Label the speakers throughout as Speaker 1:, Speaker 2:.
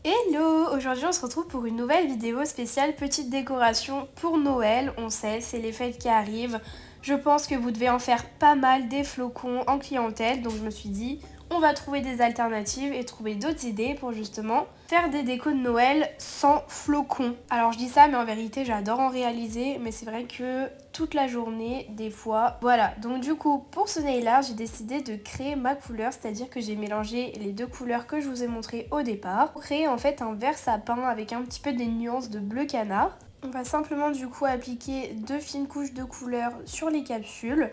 Speaker 1: Hello! Aujourd'hui on se retrouve pour une nouvelle vidéo spéciale petite décoration pour Noël. On sait, c'est les fêtes qui arrivent. Je pense que vous devez en faire pas mal des flocons en clientèle. Donc je me suis dit, on va trouver des alternatives et trouver d'autres idées pour justement faire des décos de Noël sans flocons. Alors je dis ça, mais en vérité j'adore en réaliser. Mais c'est vrai que toute la journée, des fois. Voilà, donc du coup pour ce nail art, j'ai décidé de créer ma couleur. C'est-à-dire que j'ai mélangé les deux couleurs que je vous ai montrées au départ. Pour créer en fait un vert sapin avec un petit peu des nuances de bleu canard. On va simplement du coup appliquer deux fines couches de couleur sur les capsules.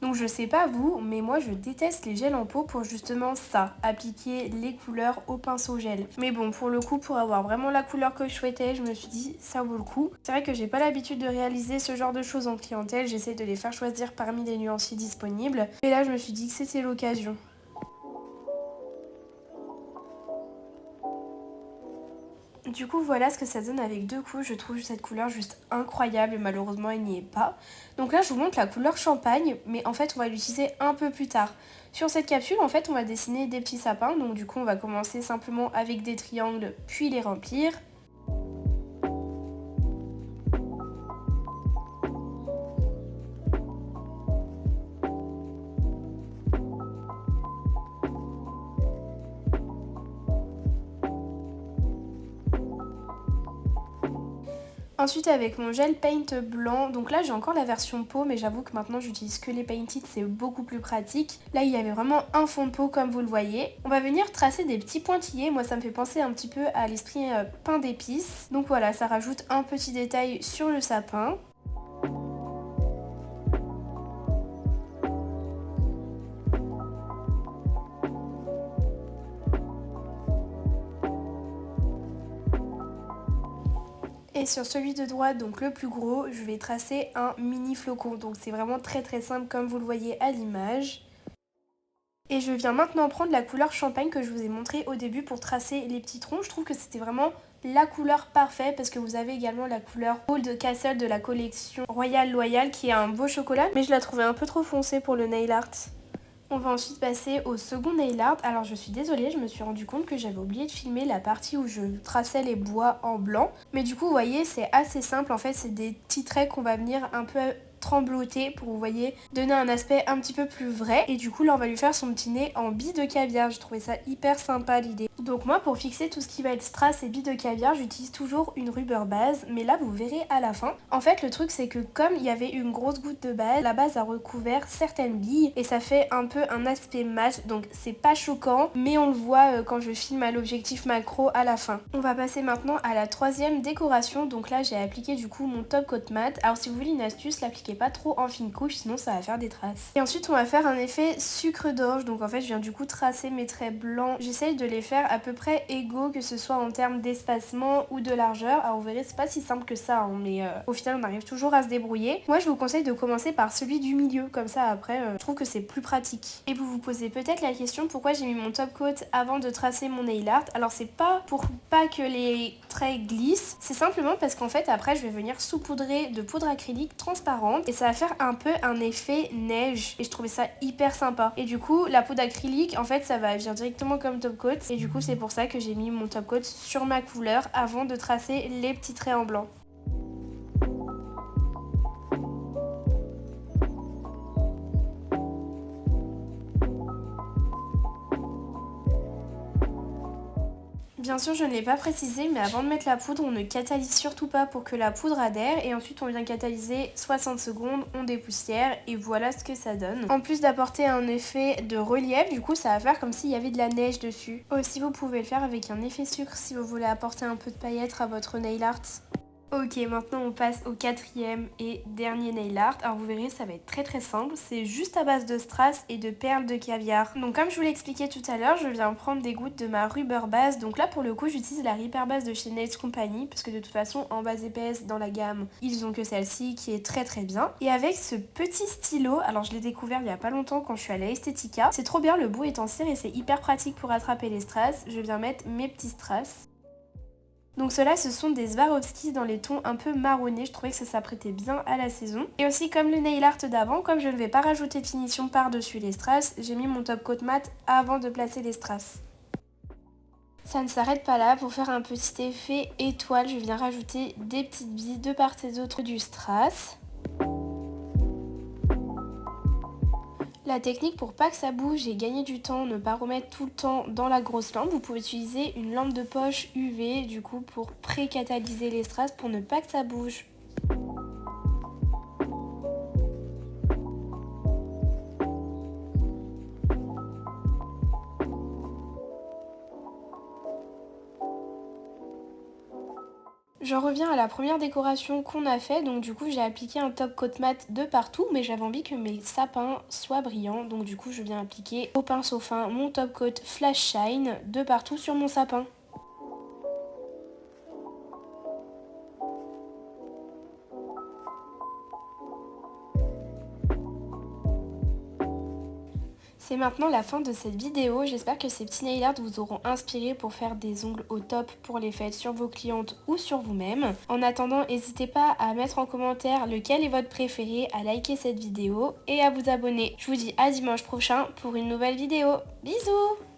Speaker 1: Donc je sais pas vous, mais moi je déteste les gels en peau pour justement ça, appliquer les couleurs au pinceau gel. Mais bon, pour le coup, pour avoir vraiment la couleur que je souhaitais, je me suis dit ça vaut le coup. C'est vrai que j'ai pas l'habitude de réaliser ce genre de choses en clientèle, j'essaie de les faire choisir parmi les nuanciers disponibles. Et là je me suis dit que c'était l'occasion. Du coup voilà ce que ça donne avec deux couches, je trouve cette couleur juste incroyable et malheureusement elle n'y est pas. Donc là je vous montre la couleur champagne, mais en fait on va l'utiliser un peu plus tard. Sur cette capsule en fait on va dessiner des petits sapins, donc du coup on va commencer simplement avec des triangles puis les remplir. Ensuite avec mon gel paint blanc, donc là j'ai encore la version peau mais j'avoue que maintenant j'utilise que les painted, c'est beaucoup plus pratique. Là il y avait vraiment un fond de peau comme vous le voyez. On va venir tracer des petits pointillés, moi ça me fait penser un petit peu à l'esprit pain d'épices. Donc voilà, ça rajoute un petit détail sur le sapin. Et sur celui de droite, donc le plus gros, je vais tracer un mini flocon. Donc c'est vraiment très simple comme vous le voyez à l'image. Et je viens maintenant prendre la couleur champagne que je vous ai montré au début pour tracer les petits troncs. Je trouve que c'était vraiment la couleur parfaite parce que vous avez également la couleur Old Castle de la collection Royal Loyal qui est un beau chocolat. Mais je la trouvais un peu trop foncée pour le nail art. On va ensuite passer au second nail art. Alors je suis désolée, je me suis rendu compte que j'avais oublié de filmer la partie où je traçais les bois en blanc. Mais du coup, vous voyez, c'est assez simple. En fait, c'est des petits traits qu'on va venir un peu trembloter pour, vous voyez, donner un aspect un petit peu plus vrai. Et du coup, là, on va lui faire son petit nez en billes de caviar. J'ai trouvé ça hyper sympa l'idée. Donc moi, pour fixer tout ce qui va être strass et billes de caviar, j'utilise toujours une rubber base. Mais là, vous verrez à la fin. En fait, le truc, c'est que comme il y avait une grosse goutte de base, la base a recouvert certaines billes et ça fait un peu un aspect mat. Donc c'est pas choquant, mais on le voit quand je filme à l'objectif macro à la fin. On va passer maintenant à la troisième décoration. Donc là, j'ai appliqué du coup mon top coat mat. Alors si vous voulez une astuce, l'appliquez pas trop en fine couche, sinon ça va faire des traces. Et ensuite, on va faire un effet sucre d'orge. Donc en fait, je viens du coup tracer mes traits blancs. J'essaye de les faire à peu près égaux, que ce soit en termes d'espacement ou de largeur. Alors vous verrez, c'est pas si simple que ça, hein, mais au final, on arrive toujours à se débrouiller. Moi, je vous conseille de commencer par celui du milieu, comme ça après, je trouve que c'est plus pratique. Et vous vous posez peut-être la question pourquoi j'ai mis mon top coat avant de tracer mon nail art. Alors c'est pas pour pas que les traits glissent, c'est simplement parce qu'en fait après je vais venir saupoudrer de poudre acrylique transparente et ça va faire un peu un effet neige et je trouvais ça hyper sympa. Et du coup la poudre acrylique en fait ça va agir directement comme top coat et du coup c'est pour ça que j'ai mis mon top coat sur ma couleur avant de tracer les petits traits en blanc. Bien sûr, je ne l'ai pas précisé, mais avant de mettre la poudre, on ne catalyse surtout pas pour que la poudre adhère. Et ensuite, on vient catalyser 60 secondes, on dépoussière et voilà ce que ça donne. En plus d'apporter un effet de relief, du coup, ça va faire comme s'il y avait de la neige dessus. Aussi, vous pouvez le faire avec un effet sucre si vous voulez apporter un peu de paillettes à votre nail art. Ok, maintenant on passe au quatrième et dernier nail art. Alors vous verrez, ça va être très simple. C'est juste à base de strass et de perles de caviar. Donc comme je vous l'ai expliqué tout à l'heure, je viens prendre des gouttes de ma rubber base. Donc là pour le coup, j'utilise la rubber base de chez Nails Company parce que de toute façon, en base épaisse dans la gamme, ils ont que celle-ci qui est très bien. Et avec ce petit stylo, alors je l'ai découvert il y a pas longtemps quand je suis allée à Estetica. C'est trop bien, le bout est en cire et c'est hyper pratique pour attraper les strass. Je viens mettre mes petits strass. Donc ceux-là, ce sont des Swarovski dans les tons un peu marronnés. Je trouvais que ça s'apprêtait bien à la saison. Et aussi, comme le nail art d'avant, comme je ne vais pas rajouter de finition par-dessus les strass, j'ai mis mon top coat mat avant de placer les strass. Ça ne s'arrête pas là, pour faire un petit effet étoile, je viens rajouter des petites billes de part et d'autre du strass. La technique pour pas que ça bouge et gagner du temps, ne pas remettre tout le temps dans la grosse lampe, vous pouvez utiliser une lampe de poche UV du coup pour pré-catalyser les strass pour ne pas que ça bouge. J'en reviens à la première décoration qu'on a fait, donc du coup j'ai appliqué un top coat mat de partout, mais j'avais envie que mes sapins soient brillants, donc du coup je viens appliquer au pinceau fin mon top coat Flash Shine de partout sur mon sapin. C'est maintenant la fin de cette vidéo, j'espère que ces petits nail art vous auront inspiré pour faire des ongles au top pour les fêtes sur vos clientes ou sur vous-même. En attendant, n'hésitez pas à mettre en commentaire lequel est votre préféré, à liker cette vidéo et à vous abonner. Je vous dis à dimanche prochain pour une nouvelle vidéo. Bisous!